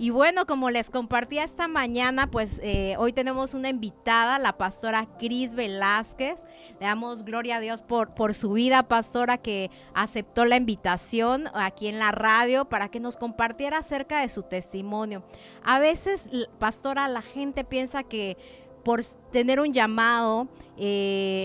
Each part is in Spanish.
Y bueno, como les compartía esta mañana, pues hoy tenemos una invitada, la pastora Cris Velázquez. Le damos gloria a Dios por su vida, pastora, que aceptó la invitación aquí en la radio para que nos compartiera acerca de su testimonio. A veces, pastora, la gente piensa que por tener un llamado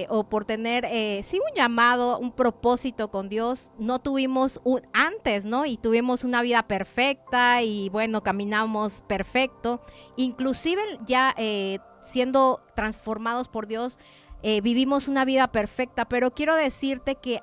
o por tener, sí, un llamado, un propósito con Dios, no tuvimos antes, ¿no? Y tuvimos una vida perfecta y bueno, caminamos perfecto. Inclusive ya siendo transformados por Dios, vivimos una vida perfecta, pero quiero decirte que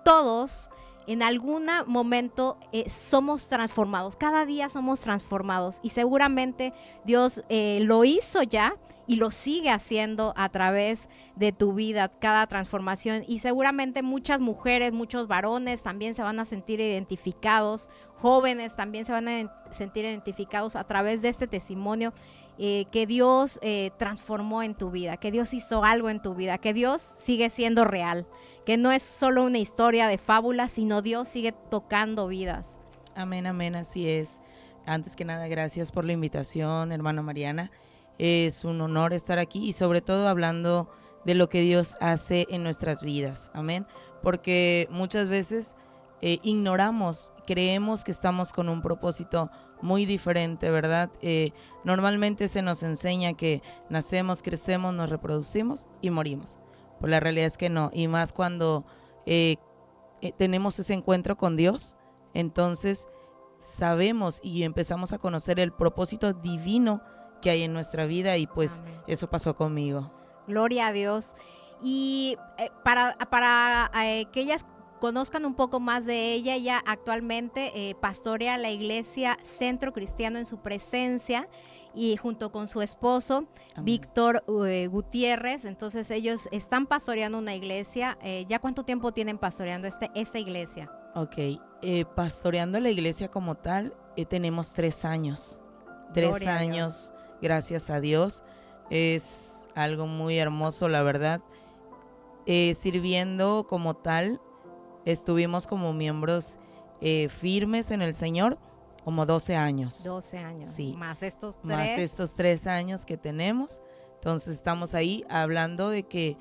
todos en algún momento somos transformados, cada día somos transformados y seguramente Dios lo hizo ya y lo sigue haciendo a través de tu vida, cada transformación, y seguramente muchas mujeres, muchos varones también se van a sentir identificados, jóvenes también se van a sentir identificados a través de este testimonio que Dios transformó en tu vida, que Dios hizo algo en tu vida, que Dios sigue siendo real, que no es solo una historia de fábula, sino Dios sigue tocando vidas. Amén, amén, así es. Antes que nada, gracias por la invitación, hermana Mariana. Es un honor estar aquí y sobre todo hablando de lo que Dios hace en nuestras vidas. Amén. Porque muchas veces ignoramos, creemos que estamos con un propósito muy diferente, ¿verdad? Normalmente se nos enseña que nacemos, crecemos, nos reproducimos y morimos. Pues la realidad es que no. Y más cuando tenemos ese encuentro con Dios, entonces sabemos y empezamos a conocer el propósito divino que hay en nuestra vida y pues Amén. Eso pasó conmigo. Gloria a Dios. Y para que ellas conozcan un poco más de ella, ella actualmente pastorea la iglesia Centro Cristiano en su Presencia y junto con su esposo Amén. Víctor Gutiérrez. Entonces ellos están pastoreando una iglesia. ¿Ya cuánto tiempo tienen pastoreando esta iglesia? Ok, pastoreando la iglesia como tal tenemos 3 años. 3 años, gracias a Dios. Es algo muy hermoso, la verdad. Sirviendo como tal, estuvimos como miembros firmes en el Señor como 12 años. 12 años, sí. Más estos 3. Más estos 3 años que tenemos. Entonces estamos ahí hablando de que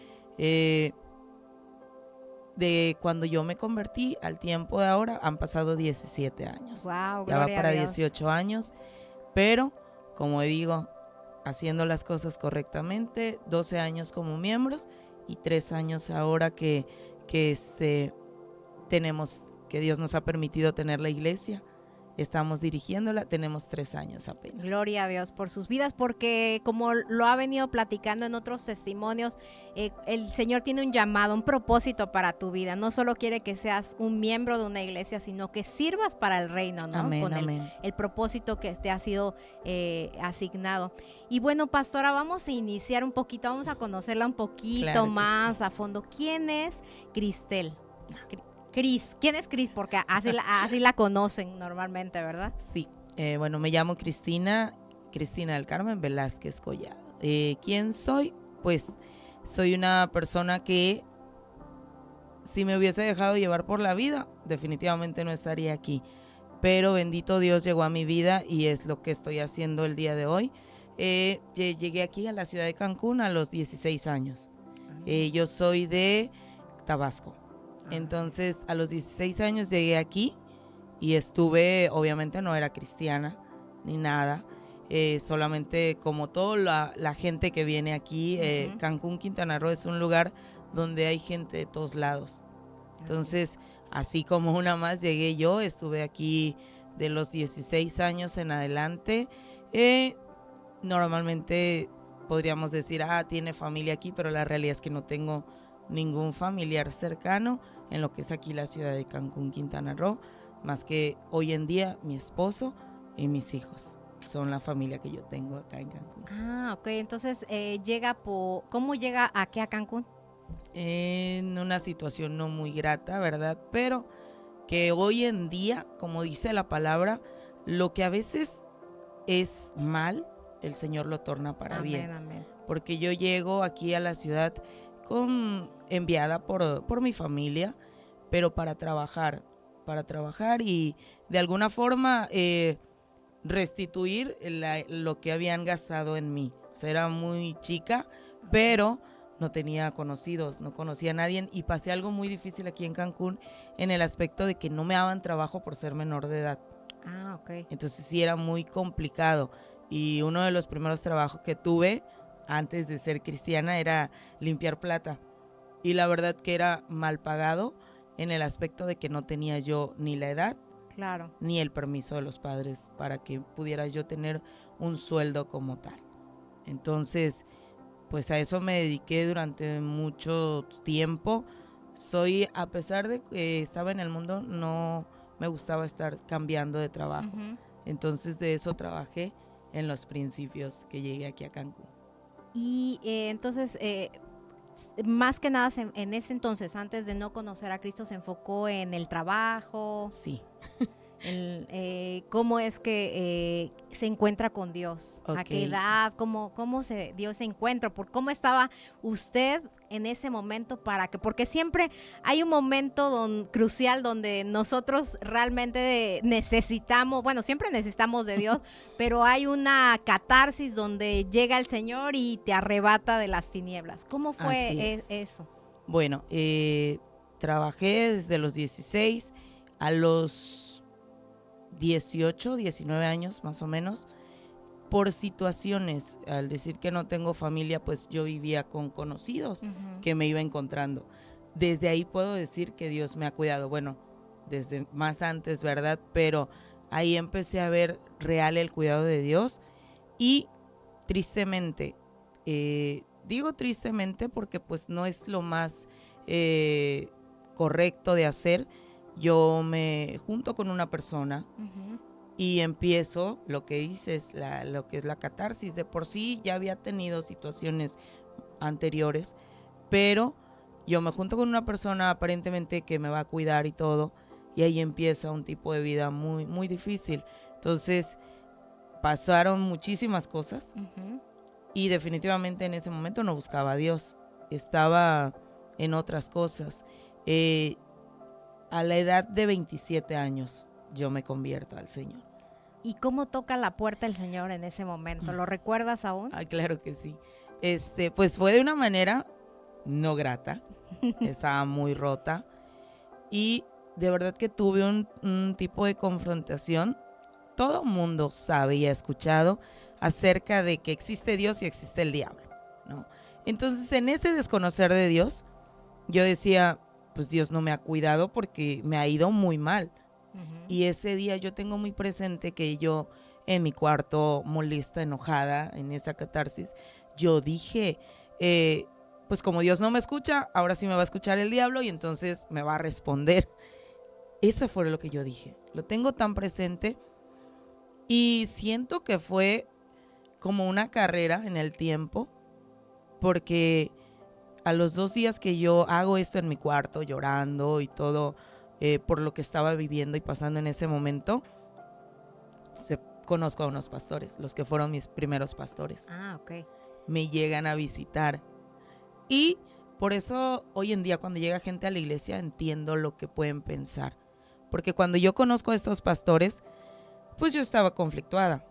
de cuando yo me convertí al tiempo de ahora han pasado 17 años. Wow, ya va para 18 años, pero como digo, haciendo las cosas correctamente, 12 años como miembros y 3 años ahora que tenemos, que Dios nos ha permitido tener la iglesia. Estamos dirigiéndola, tenemos 3 años apenas. Gloria a Dios por sus vidas, porque como lo ha venido platicando en otros testimonios, el Señor tiene un llamado, un propósito para tu vida. No solo quiere que seas un miembro de una iglesia, sino que sirvas para el reino, ¿no? Amén, con amén. El propósito que te ha sido asignado. Y bueno, pastora, vamos a iniciar un poquito, vamos a conocerla un poquito más sí. a fondo. ¿Quién es Cristel? Cris, ¿quién es Cris? Porque así la conocen normalmente, ¿verdad? Sí, bueno, me llamo Cristina del Carmen Velázquez Collado. ¿Quién soy? Pues soy una persona que si me hubiese dejado llevar por la vida, definitivamente no estaría aquí. Pero bendito Dios llegó a mi vida y es lo que estoy haciendo el día de hoy. Llegué aquí a la ciudad de Cancún a los 16 años. Yo soy de Tabasco. Entonces a los 16 años llegué aquí y estuve, obviamente no era cristiana ni nada, solamente como toda la gente que viene aquí, Cancún, Quintana Roo es un lugar donde hay gente de todos lados. Entonces, así como una más llegué yo, estuve aquí de los 16 años en adelante. Normalmente podríamos decir, tiene familia aquí, pero la realidad es que no tengo ningún familiar cercano en lo que es aquí la ciudad de Cancún, Quintana Roo, más que hoy en día mi esposo y mis hijos son la familia que yo tengo acá en Cancún. Ok, entonces ¿cómo llega aquí a Cancún? En una situación no muy grata, ¿verdad? Pero que hoy en día, como dice la palabra, lo que a veces es mal, el Señor lo torna para amén, bien. Amén. Porque yo llego aquí a la ciudad enviada por mi familia, pero para trabajar y de alguna forma restituir lo que habían gastado en mí. O sea, era muy chica, pero no tenía conocidos, no conocía a nadie y pasé algo muy difícil aquí en Cancún en el aspecto de que no me daban trabajo por ser menor de edad. Ah, ok. Entonces sí era muy complicado y uno de los primeros trabajos que tuve antes de ser cristiana era limpiar plata y la verdad que era mal pagado en el aspecto de que no tenía yo ni la edad Claro. ni el permiso de los padres para que pudiera yo tener un sueldo como tal. Entonces, pues a eso me dediqué durante mucho tiempo. A pesar de que estaba en el mundo, no me gustaba estar cambiando de trabajo. Ujú. Entonces de eso trabajé en los principios que llegué aquí a Cancún. Y entonces, más que nada, en ese entonces, antes de no conocer a Cristo, se enfocó en el trabajo, Sí. cómo es que se encuentra con Dios, a qué Ok. edad, cómo se dio ese encuentro, por cómo estaba usted en ese momento porque siempre hay un momento crucial donde nosotros realmente necesitamos, bueno, siempre necesitamos de Dios, pero hay una catarsis donde llega el Señor y te arrebata de las tinieblas. ¿Cómo fue Así es. eso? Bueno, trabajé desde los 16 a los 18, 19 años más o menos, por situaciones. Al decir que no tengo familia, pues yo vivía con conocidos que me iba encontrando. Desde ahí puedo decir que Dios me ha cuidado. Bueno, desde más antes, ¿verdad? Pero ahí empecé a ver real el cuidado de Dios y tristemente, digo tristemente porque pues no es lo más correcto de hacer. Yo me junto con una persona y empiezo lo que dices, lo que es la catarsis. De por sí ya había tenido situaciones anteriores, pero yo me junto con una persona aparentemente que me va a cuidar y todo, y ahí empieza un tipo de vida muy, muy difícil. Entonces pasaron muchísimas cosas y definitivamente en ese momento no buscaba a Dios, estaba en otras cosas. A la edad de 27 años yo me convierto al Señor. ¿Y cómo toca la puerta el Señor en ese momento? ¿Lo recuerdas aún? Ah, claro que sí. Pues fue de una manera no grata, estaba muy rota y de verdad que tuve un tipo de confrontación. Todo mundo sabe y ha escuchado acerca de que existe Dios y existe el diablo, ¿no? Entonces, en ese desconocer de Dios, yo decía, pues Dios no me ha cuidado porque me ha ido muy mal. Y ese día yo tengo muy presente que yo en mi cuarto, molesta, enojada, en esa catarsis, yo dije, pues como Dios no me escucha, ahora sí me va a escuchar el diablo y entonces me va a responder. Eso fue lo que yo dije. Lo tengo tan presente y siento que fue como una carrera en el tiempo, porque a los 2 días que yo hago esto en mi cuarto, llorando y todo, por lo que estaba viviendo y pasando en ese momento, conozco a unos pastores, los que fueron mis primeros pastores. Ah, ok. Me llegan a visitar y por eso hoy en día cuando llega gente a la iglesia entiendo lo que pueden pensar, porque cuando yo conozco a estos pastores, pues yo estaba conflictuada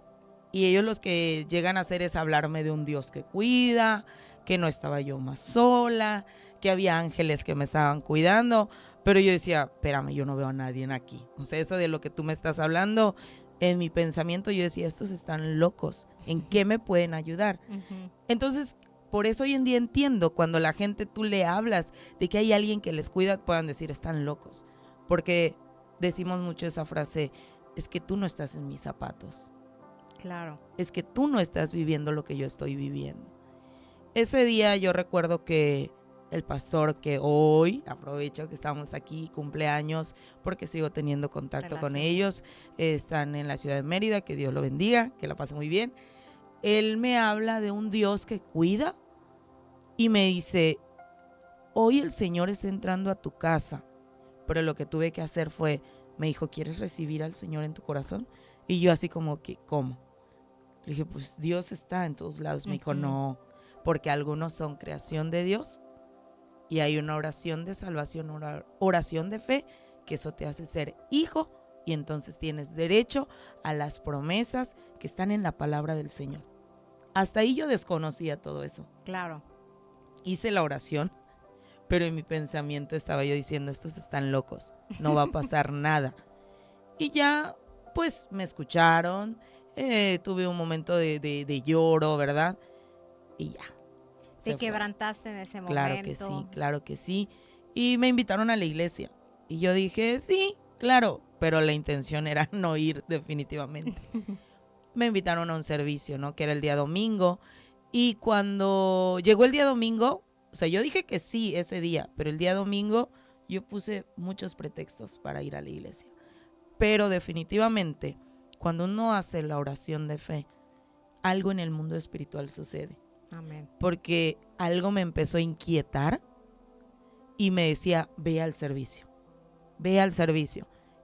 y ellos los que llegan a hacer es hablarme de un Dios que cuida, que no estaba yo más sola, que había ángeles que me estaban cuidando, pero yo decía, espérame, yo no veo a nadie aquí. O sea, eso de lo que tú me estás hablando, en mi pensamiento yo decía, estos están locos, ¿en qué me pueden ayudar? Entonces, por eso hoy en día entiendo cuando la gente tú le hablas de que hay alguien que les cuida, puedan decir, están locos, porque decimos mucho esa frase, es que tú no estás en mis zapatos. Claro. Es que tú no estás viviendo lo que yo estoy viviendo. Ese día yo recuerdo que el pastor que hoy, aprovecho que estamos aquí, cumpleaños, porque sigo teniendo contacto con ellos, están en la ciudad de Mérida, que Dios lo bendiga, que la pase muy bien. Él me habla de un Dios que cuida y me dice, hoy el Señor está entrando a tu casa, pero lo que tuve que hacer fue, me dijo, ¿quieres recibir al Señor en tu corazón? Y yo así como que, ¿cómo? Le dije, pues Dios está en todos lados. Me dijo, no, porque algunos son creación de Dios y hay una oración de salvación, una oración de fe, que eso te hace ser hijo y entonces tienes derecho a las promesas que están en la palabra del Señor. Hasta ahí yo desconocía todo eso. Claro. Hice la oración, pero en mi pensamiento estaba yo diciendo, estos están locos, no va a pasar nada. Y ya, pues, me escucharon, tuve un momento de lloro, ¿verdad? Y ya. Te quebrantaste en ese momento. Claro que sí. Y me invitaron a la iglesia. Y yo dije, sí, claro, pero la intención era no ir definitivamente. Me invitaron a un servicio, ¿no? Que era el día domingo. Y cuando llegó el día domingo, o sea, yo dije que sí ese día, pero el día domingo yo puse muchos pretextos para ir a la iglesia. Pero definitivamente, cuando uno hace la oración de fe, algo en el mundo espiritual sucede. Amén. Porque algo me empezó a inquietar y me decía, ve al servicio.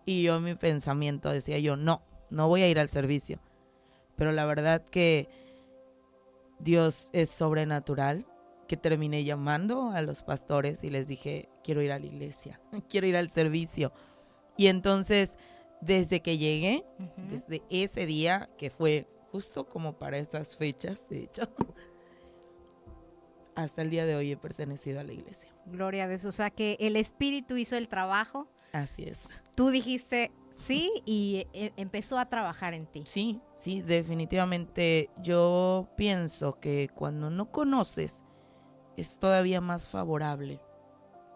Y yo en mi pensamiento decía yo, no voy a ir al servicio. Pero la verdad que Dios es sobrenatural, que terminé llamando a los pastores y les dije, quiero ir a la iglesia, quiero ir al servicio. Y entonces, desde que llegué, desde ese día, que fue justo como para estas fechas, de hecho, hasta el día de hoy he pertenecido a la iglesia. Gloria a Dios, o sea que el Espíritu hizo el trabajo. Así es. Tú dijiste sí y empezó a trabajar en ti. Sí, definitivamente. Yo pienso que cuando no conoces es todavía más favorable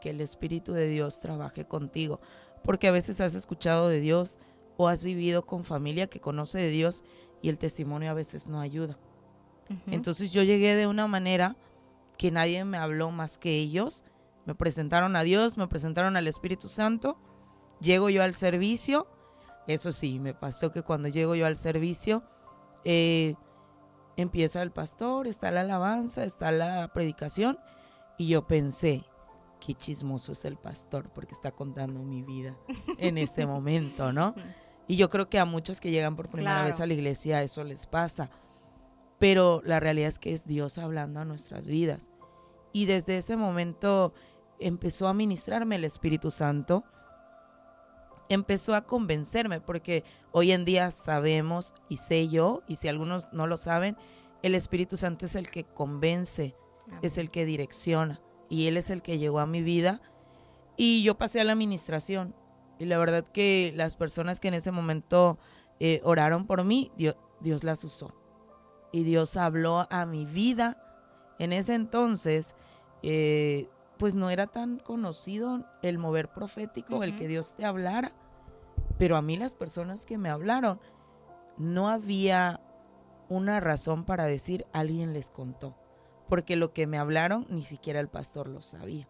que el Espíritu de Dios trabaje contigo, porque a veces has escuchado de Dios o has vivido con familia que conoce de Dios y el testimonio a veces no ayuda. Entonces yo llegué de una manera que nadie me habló más que ellos. Me presentaron a Dios, me presentaron al Espíritu Santo. Llego yo al servicio. Eso sí, me pasó que cuando llego yo al servicio, empieza el pastor, está la alabanza, está la predicación. Y yo pensé, qué chismoso es el pastor porque está contando mi vida en este momento, ¿no? Y yo creo que a muchos que llegan por primera vez a la iglesia eso les pasa. Pero la realidad es que es Dios hablando a nuestras vidas. Y desde ese momento empezó a ministrarme el Espíritu Santo. Empezó a convencerme, porque hoy en día sabemos, y sé yo, y si algunos no lo saben, el Espíritu Santo es el que convence, es el que direcciona, y Él es el que llegó a mi vida. Y yo pasé a la administración. Y la verdad que las personas que en ese momento oraron por mí, Dios las usó. Y Dios habló a mi vida. En ese entonces, pues no era tan conocido el mover profético, el que Dios te hablara. Pero a mí las personas que me hablaron, no había una razón para decir alguien les contó. Porque lo que me hablaron ni siquiera el pastor lo sabía.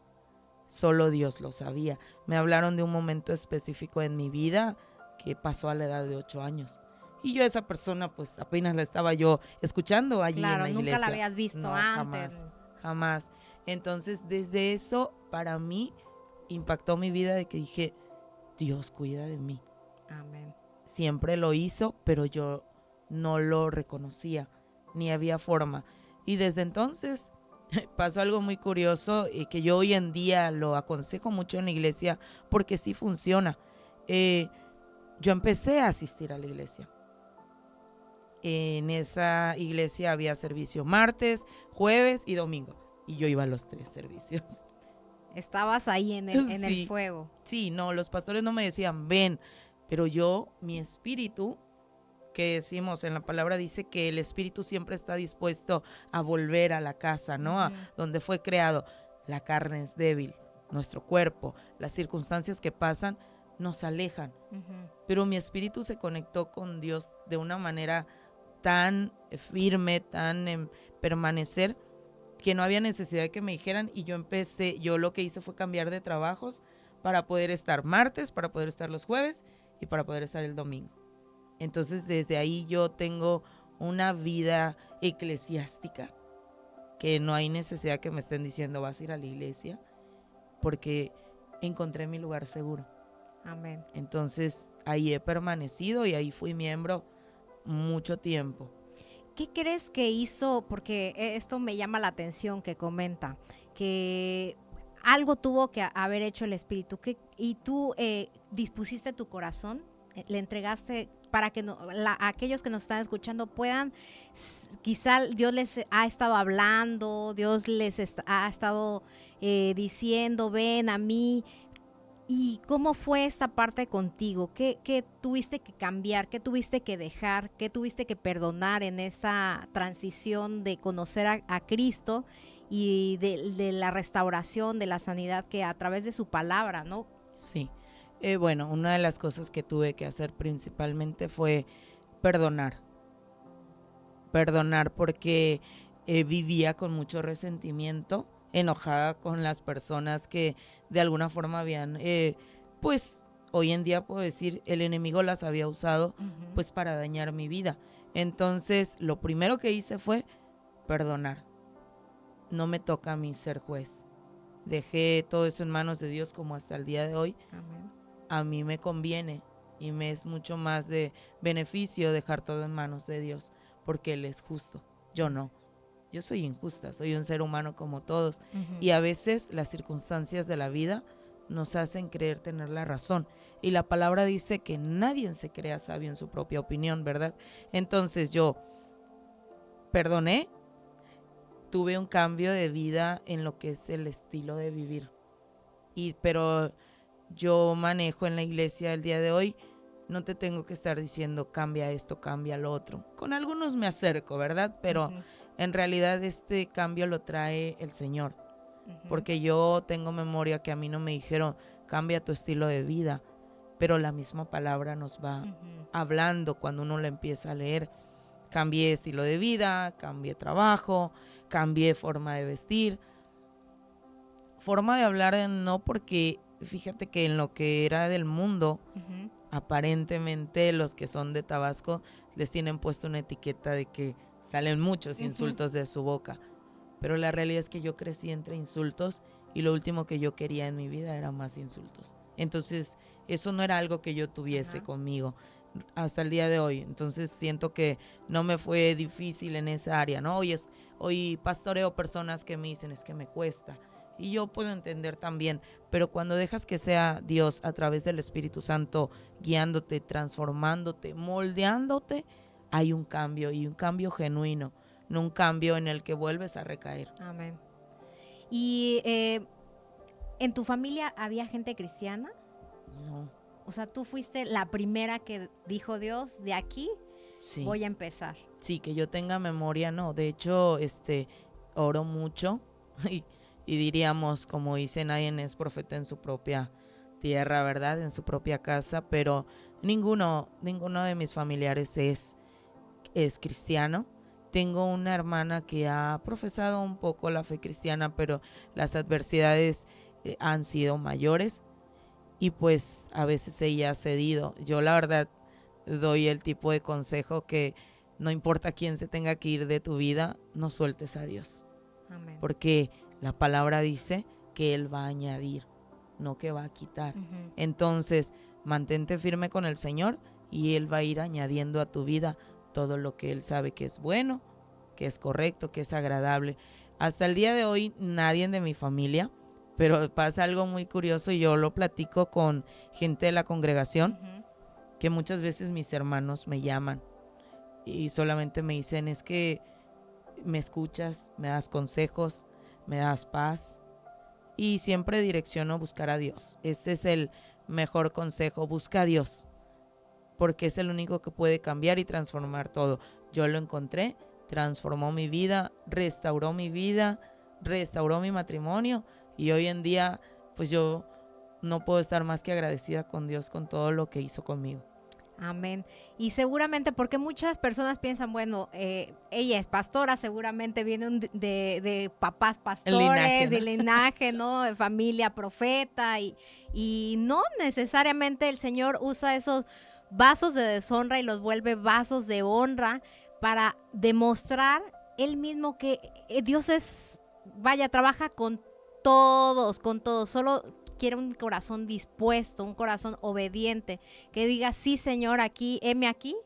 Solo Dios lo sabía. Me hablaron de un momento específico en mi vida que pasó a la edad de 8 años. Y yo esa persona pues apenas la estaba yo escuchando allí en la iglesia. Nunca la habías visto antes. Jamás. Entonces desde eso para mí impactó mi vida de que dije, Dios cuida de mí. Amén. Siempre lo hizo, pero yo no lo reconocía, ni había forma. Y desde entonces pasó algo muy curioso y que yo hoy en día lo aconsejo mucho en la iglesia porque sí funciona. Yo empecé a asistir a la iglesia. En esa iglesia había servicio martes, jueves y domingo. Y yo iba a los 3 servicios. Estabas ahí en el fuego. Sí, no, los pastores no me decían, ven. Pero yo, mi espíritu, que decimos en la palabra, dice que el espíritu siempre está dispuesto a volver a la casa, ¿no? A donde fue creado. La carne es débil, nuestro cuerpo, las circunstancias que pasan nos alejan. Pero mi espíritu se conectó con Dios de una manera tan firme, tan en permanecer, que no había necesidad de que me dijeran. Y yo lo que hice fue cambiar de trabajos para poder estar martes, para poder estar los jueves y para poder estar el domingo. Entonces desde ahí yo tengo una vida eclesiástica que no hay necesidad que me estén diciendo vas a ir a la iglesia, porque encontré mi lugar seguro. Amén. Entonces ahí he permanecido y ahí fui miembro mucho tiempo. ¿Qué crees que hizo? Porque esto me llama la atención que comenta, que algo tuvo que haber hecho el Espíritu, y tú dispusiste tu corazón le entregaste para que aquellos que nos están escuchando puedan, quizá Dios les ha estado hablando, Dios les ha estado diciendo, ven a mí. ¿Y cómo fue esta parte contigo? ¿Qué tuviste que cambiar? ¿Qué tuviste que dejar? ¿Qué tuviste que perdonar en esa transición de conocer a Cristo y de la restauración, de la sanidad que a través de su palabra, ¿no? Sí. Bueno, una de las cosas que tuve que hacer principalmente fue perdonar. Perdonar porque vivía con mucho resentimiento, enojada con las personas que de alguna forma habían, pues hoy en día puedo decir, el enemigo las había usado pues para dañar mi vida. Entonces lo primero que hice fue perdonar. No me toca a mí ser juez. Dejé todo eso en manos de Dios como hasta el día de hoy. Amén. A mí me conviene y me es mucho más de beneficio dejar todo en manos de Dios, porque Él es justo, yo no. Yo soy injusta, soy un ser humano como todos, y a veces las circunstancias de la vida nos hacen creer tener la razón, y la palabra dice que nadie se crea sabio en su propia opinión, ¿verdad? Entonces yo perdoné, tuve un cambio de vida en lo que es el estilo de vivir, pero yo manejo en la iglesia el día de hoy, no te tengo que estar diciendo cambia esto, cambia lo otro. Con algunos me acerco, ¿verdad? Pero en realidad este cambio lo trae el Señor. Porque yo tengo memoria que a mí no me dijeron cambia tu estilo de vida, pero la misma palabra nos va hablando cuando uno la empieza a leer. Cambié estilo de vida, cambié trabajo, cambié forma de vestir, forma de hablar, no, porque fíjate que en lo que era del mundo, aparentemente los que son de Tabasco les tienen puesto una etiqueta de que salen muchos insultos de su boca, pero la realidad es que yo crecí entre insultos y lo último que yo quería en mi vida era más insultos. Entonces eso no era algo que yo tuviese conmigo hasta el día de hoy. Entonces siento que no me fue difícil en esa área, ¿no? Hoy pastoreo personas que me dicen es que me cuesta, y yo puedo entender también, pero cuando dejas que sea Dios a través del Espíritu Santo guiándote, transformándote, moldeándote, hay un cambio, y un cambio genuino, no un cambio en el que vuelves a recaer. Amén. ¿Y en tu familia había gente cristiana? No. O sea, tú fuiste la primera que dijo Dios, de aquí voy a empezar. Sí, que yo tenga memoria, no. De hecho, oro mucho y diríamos, como dice, nadie es profeta en su propia tierra, ¿verdad? En su propia casa, pero ninguno de mis familiares es cristiano. Tengo una hermana que ha profesado un poco la fe cristiana, pero las adversidades han sido mayores y pues a veces ella ha cedido. Yo la verdad doy el tipo de consejo que no importa quién se tenga que ir de tu vida, no sueltes a Dios. Amén. Porque la palabra dice que Él va a añadir, no que va a quitar. Entonces, mantente firme con el Señor y Él va a ir añadiendo a tu vida todo lo que Él sabe que es bueno, que es correcto, que es agradable. Hasta el día de hoy, nadie de mi familia, pero pasa algo muy curioso y yo lo platico con gente de la congregación, que muchas veces mis hermanos me llaman y solamente me dicen, es que me escuchas, me das consejos, me das paz, y siempre direcciono buscar a Dios. Ese es el mejor consejo, busca a Dios, porque es el único que puede cambiar y transformar todo. Yo lo encontré, transformó mi vida, restauró mi matrimonio, y hoy en día pues yo no puedo estar más que agradecida con Dios con todo lo que hizo conmigo. Amén. Y seguramente, porque muchas personas piensan, bueno, ella es pastora, seguramente viene de papás pastores, de linaje, ¿no? De familia profeta, y no necesariamente el Señor usa esos vasos de deshonra y los vuelve vasos de honra para demostrar Él mismo que Dios trabaja con todos, solo quiere un corazón dispuesto, un corazón obediente, que diga, sí, Señor, heme aquí,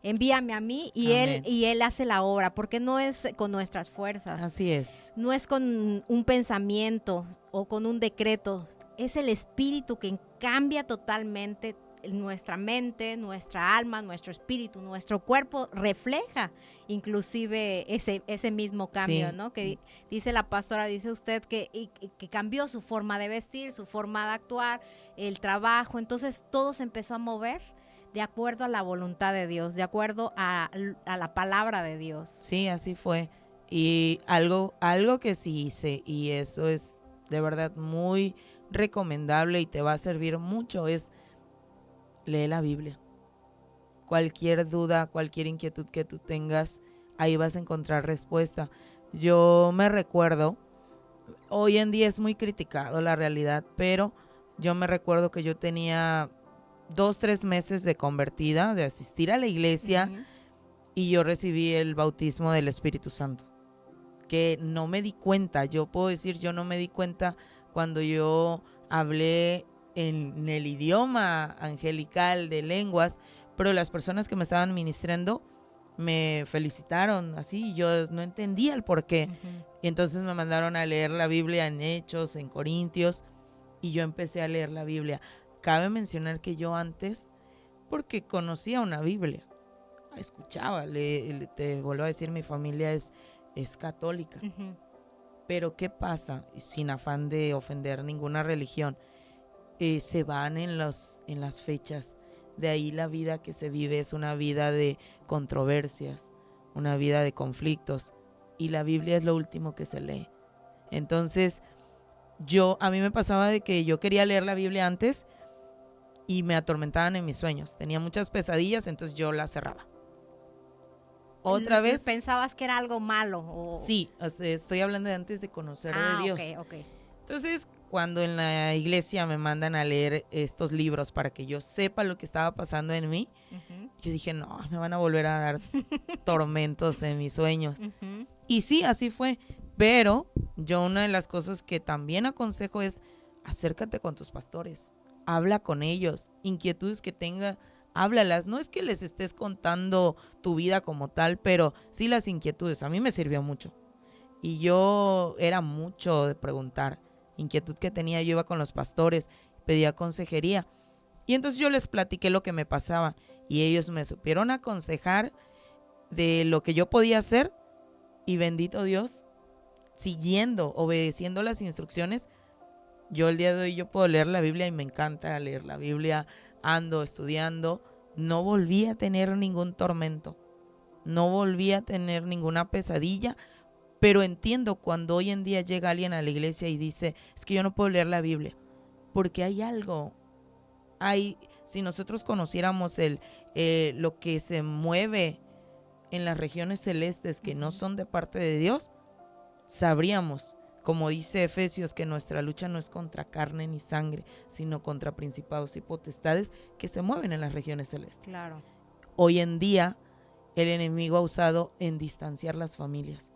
envíame a mí, y él hace la obra, porque no es con nuestras fuerzas. Así es. No es con un pensamiento o con un decreto, es el Espíritu que cambia totalmente nuestra mente, nuestra alma, nuestro espíritu, nuestro cuerpo refleja inclusive ese mismo cambio, Sí. ¿no? Que dice la pastora, dice usted que cambió su forma de vestir, su forma de actuar, el trabajo, entonces todo se empezó a mover de acuerdo a la voluntad de Dios, de acuerdo a la palabra de Dios. Sí, así fue. Y algo que sí hice, y eso es de verdad muy recomendable y te va a servir mucho, es lee la Biblia. Cualquier duda, cualquier inquietud que tú tengas, ahí vas a encontrar respuesta. Yo me recuerdo, hoy en día es muy criticado la realidad, pero yo me recuerdo que yo tenía 2, 3 meses de convertida, de asistir a la iglesia, Uh-huh. y yo recibí el bautismo del Espíritu Santo, que no me di cuenta. Yo puedo decir, yo no me di cuenta cuando yo hablé en el idioma angelical de lenguas, pero las personas que me estaban ministrando me felicitaron así, y yo no entendía el por qué. Uh-huh. Y entonces me mandaron a leer la Biblia en Hechos, en Corintios, y yo empecé a leer la Biblia. Cabe mencionar que yo antes, porque conocía una Biblia, escuchaba, te vuelvo a decir, mi familia es católica. Uh-huh. Pero ¿qué pasa? Sin afán de ofender ninguna religión, se van en las fechas. De ahí la vida que se vive es una vida de controversias, una vida de conflictos, y la Biblia es lo último que se lee. Entonces, a mí me pasaba de que yo quería leer la Biblia antes y me atormentaban en mis sueños. Tenía muchas pesadillas, entonces yo la cerraba. Otra vez. ¿Pensabas que era algo malo? Sí, estoy hablando de antes de conocer de Dios. Ok. Entonces, cuando en la iglesia me mandan a leer estos libros para que yo sepa lo que estaba pasando en mí, Uh-huh. yo dije, no, me van a volver a dar tormentos en mis sueños. Uh-huh. Y sí, así fue. Pero yo, una de las cosas que también aconsejo es acércate con tus pastores, habla con ellos, inquietudes que tengas, háblalas. No es que les estés contando tu vida como tal, pero sí las inquietudes. A mí me sirvió mucho. Y yo era mucho de preguntar. Inquietud que tenía, yo iba con los pastores, pedía consejería. Y entonces yo les platiqué lo que me pasaba. Y ellos me supieron aconsejar de lo que yo podía hacer. Y bendito Dios, siguiendo, obedeciendo las instrucciones, yo el día de hoy yo puedo leer la Biblia y me encanta leer la Biblia, ando estudiando, no volví a tener ningún tormento, no volví a tener ninguna pesadilla, pero entiendo cuando hoy en día llega alguien a la iglesia y dice, es que yo no puedo leer la Biblia, porque hay algo, si nosotros conociéramos lo que se mueve en las regiones celestes que no son de parte de Dios, sabríamos, como dice Efesios, que nuestra lucha no es contra carne ni sangre, sino contra principados y potestades que se mueven en las regiones celestes. Claro. Hoy en día, el enemigo ha usado en distanciar las familias.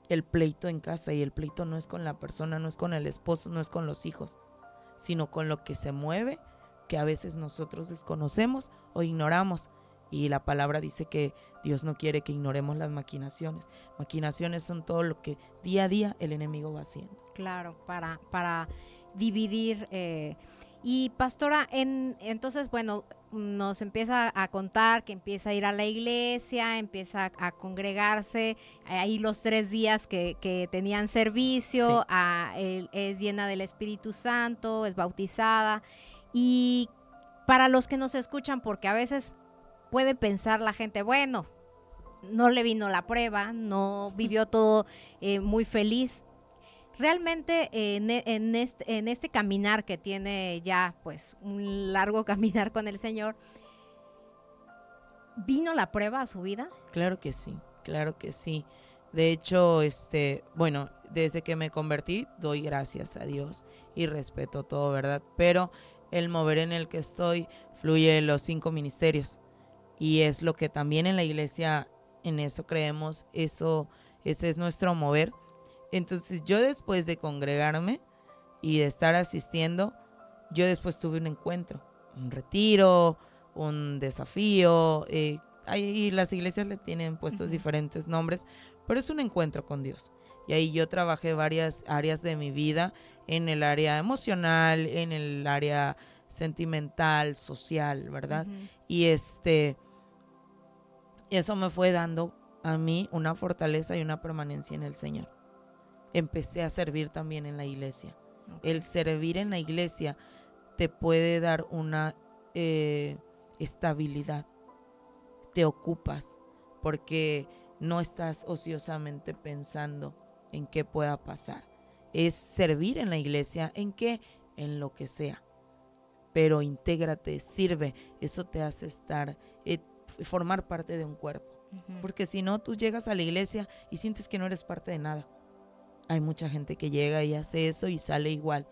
El pleito en casa, y el pleito no es con la persona, no es con el esposo, no es con los hijos, sino con lo que se mueve, que a veces nosotros desconocemos o ignoramos. Y la palabra dice que Dios no quiere que ignoremos las maquinaciones. Maquinaciones son todo lo que día a día el enemigo va haciendo. Claro, para dividir. Y pastora, entonces, bueno, nos empieza a contar que empieza a ir a la iglesia, empieza a congregarse, ahí los 3 días que tenían servicio, sí. Es llena del Espíritu Santo, es bautizada. Y para los que nos escuchan, porque a veces puede pensar la gente, bueno, no le vino la prueba, no vivió todo muy feliz. Realmente en este caminar que tiene ya pues un largo caminar con el Señor, ¿vino la prueba a su vida? Claro que sí, claro que sí. De hecho, bueno, desde que me convertí, doy gracias a Dios y respeto todo, ¿verdad? Pero el mover en el que estoy fluye los 5 ministerios. Y es lo que también en la iglesia, en eso creemos, ese es nuestro mover. Entonces yo después de congregarme y de estar asistiendo, yo después tuve un encuentro, un retiro, un desafío. Ahí las iglesias le tienen puestos diferentes nombres, pero es un encuentro con Dios. Y ahí yo trabajé varias áreas de mi vida, en el área emocional, en el área sentimental, social, ¿verdad? Ujú. Y eso me fue dando a mí una fortaleza y una permanencia en el Señor. Empecé a servir también en la iglesia. Ok. El servir en la iglesia te puede dar una estabilidad. Te ocupas porque no estás ociosamente pensando en qué pueda pasar. Es servir en la iglesia, ¿en qué? En lo que sea. Pero intégrate, sirve. Eso te hace formar parte de un cuerpo. Ujú. Porque si no, tú llegas a la iglesia y sientes que no eres parte de nada. Hay mucha gente que llega y hace eso y sale igual.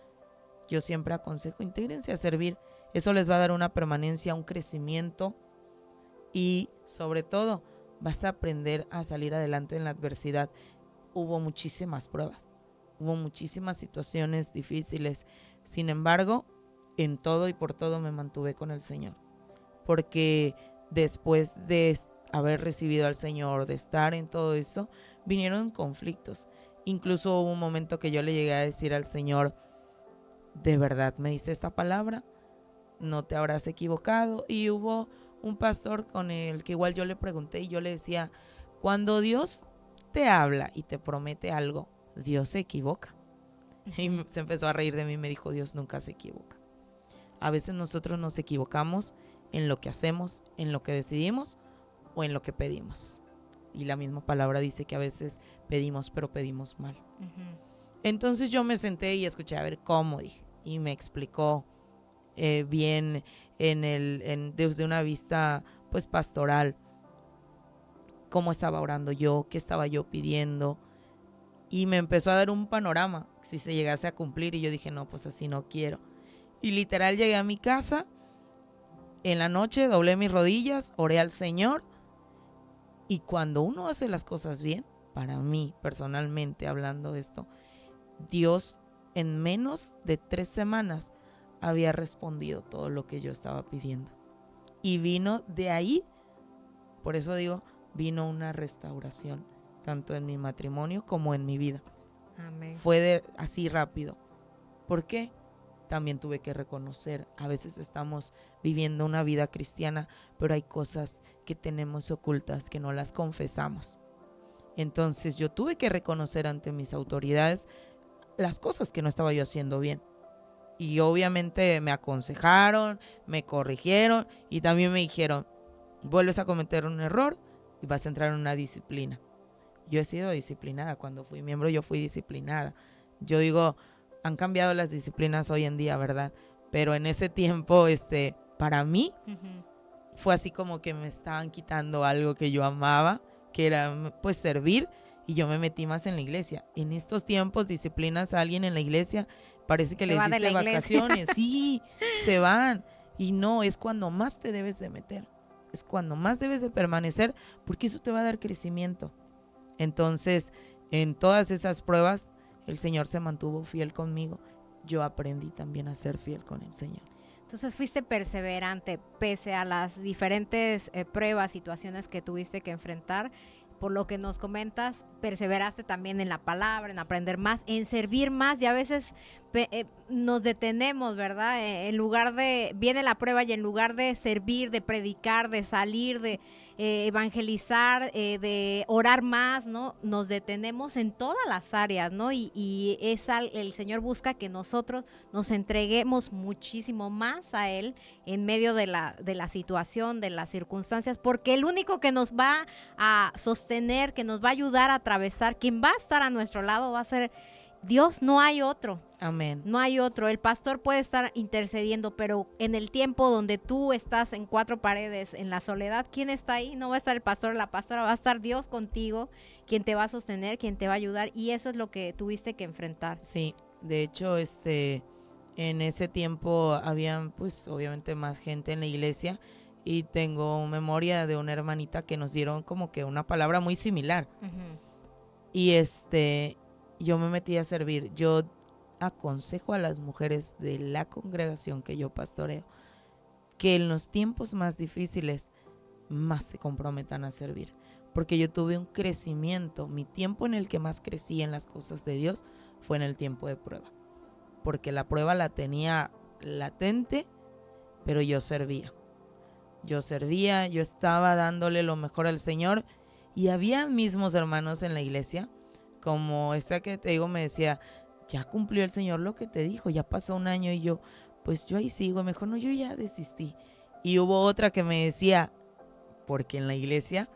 Yo siempre aconsejo, intégrense a servir. Eso les va a dar una permanencia, un crecimiento y sobre todo vas a aprender a salir adelante en la adversidad. Hubo muchísimas pruebas, hubo muchísimas situaciones difíciles. Sin embargo, en todo y por todo me mantuve con el Señor. Porque después de haber recibido al Señor, de estar en todo eso, vinieron conflictos. Incluso hubo un momento que yo le llegué a decir al Señor, ¿de verdad me diste esta palabra? ¿No te habrás equivocado? Y hubo un pastor con el que igual yo le pregunté y yo le decía, cuando Dios te habla y te promete algo, Dios se equivoca. Y se empezó a reír de mí y me dijo, Dios nunca se equivoca. A veces nosotros nos equivocamos en lo que hacemos, en lo que decidimos o en lo que pedimos. Y la misma palabra dice que a veces pedimos, pero pedimos mal. Ujú. Entonces yo me senté y escuché a ver cómo, dije, y me explicó bien desde una vista pues pastoral, cómo estaba orando yo, qué estaba yo pidiendo, y me empezó a dar un panorama si se llegase a cumplir, y yo dije, no, pues así no quiero. Y literal llegué a mi casa, en la noche doblé mis rodillas, oré al Señor, y cuando uno hace las cosas bien, para mí personalmente hablando de esto, Dios en menos de 3 semanas había respondido todo lo que yo estaba pidiendo. Y vino de ahí, por eso digo, vino una restauración, tanto en mi matrimonio como en mi vida. Amén. Fue así rápido. ¿Por qué? También tuve que reconocer, a veces estamos viviendo una vida cristiana, pero hay cosas que tenemos ocultas que no las confesamos. Entonces yo tuve que reconocer ante mis autoridades las cosas que no estaba yo haciendo bien. Y obviamente me aconsejaron, me corrigieron y también me dijeron, vuelves a cometer un error y vas a entrar en una disciplina. Yo he sido disciplinada, cuando fui miembro yo fui disciplinada. Yo digo, han cambiado las disciplinas hoy en día, ¿verdad? Pero en ese tiempo, para mí Ujú. fue así como que me estaban quitando algo que yo amaba, que era pues servir, y yo me metí más en la iglesia. En estos tiempos disciplinas a alguien en la iglesia, parece que Se les va de la diste iglesia. vacaciones. Sí, se van. Y no, es cuando más te debes de meter. Es cuando más debes de permanecer, porque eso te va a dar crecimiento. Entonces, en todas esas pruebas, el Señor se mantuvo fiel conmigo. Yo aprendí también a ser fiel con el Señor. Entonces fuiste perseverante pese a las diferentes pruebas, situaciones que tuviste que enfrentar. Por lo que nos comentas, perseveraste también en la palabra, en aprender más, en servir más, y a veces nos detenemos, ¿verdad? En lugar de, viene la prueba y en lugar de servir, de predicar, de salir, de evangelizar, de orar más, ¿no? Nos detenemos en todas las áreas, ¿no? Y el Señor busca que nosotros nos entreguemos muchísimo más a Él en medio de la situación, de las circunstancias, porque el único que nos va a sostener, que nos va a ayudar a atravesar, quien va a estar a nuestro lado va a ser Dios. No hay otro. Amén. No hay otro. El pastor puede estar intercediendo, pero en el tiempo donde tú estás en 4 paredes, en la soledad, ¿quién está ahí? No va a estar el pastor o la pastora, va a estar Dios contigo, quien te va a sostener, quien te va a ayudar, y eso es lo que tuviste que enfrentar. Sí, de hecho, en ese tiempo había, pues, obviamente más gente en la iglesia, y tengo memoria de una hermanita que nos dieron como que una palabra muy similar. Uh-huh. Y yo me metí a servir. Yo aconsejo a las mujeres de la congregación que yo pastoreo que en los tiempos más difíciles más se comprometan a servir, porque yo tuve un crecimiento. Mi tiempo en el que más crecí en las cosas de Dios fue en el tiempo de prueba, porque la prueba la tenía latente pero yo servía. Yo estaba dándole lo mejor al Señor, y había mismos hermanos en la iglesia, como esta que te digo, me decía, ya cumplió el Señor lo que te dijo, ya pasó un año, y yo, pues yo ahí sigo, mejor no, yo ya desistí. Y hubo otra que me decía, porque en la iglesia,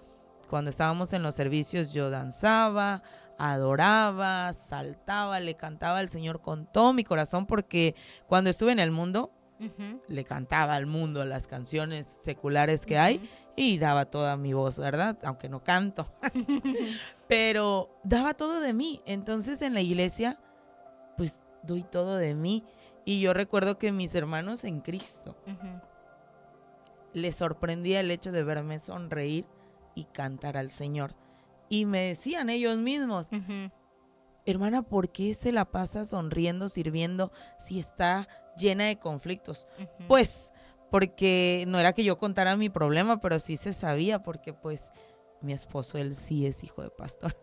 cuando estábamos en los servicios, yo danzaba, adoraba, saltaba, le cantaba al Señor con todo mi corazón, porque cuando estuve en el mundo, le cantaba al mundo las canciones seculares que hay, y daba toda mi voz, ¿verdad? Aunque no canto, pero daba todo de mí. Entonces en la iglesia, pues doy todo de mí. Y yo recuerdo que mis hermanos en Cristo les sorprendía el hecho de verme sonreír y cantar al Señor. Y me decían ellos mismos, hermana, ¿por qué se la pasa sonriendo, sirviendo, si está llena de conflictos? Pues, porque no era que yo contara mi problema, pero sí se sabía, porque pues mi esposo, él sí es hijo de pastor.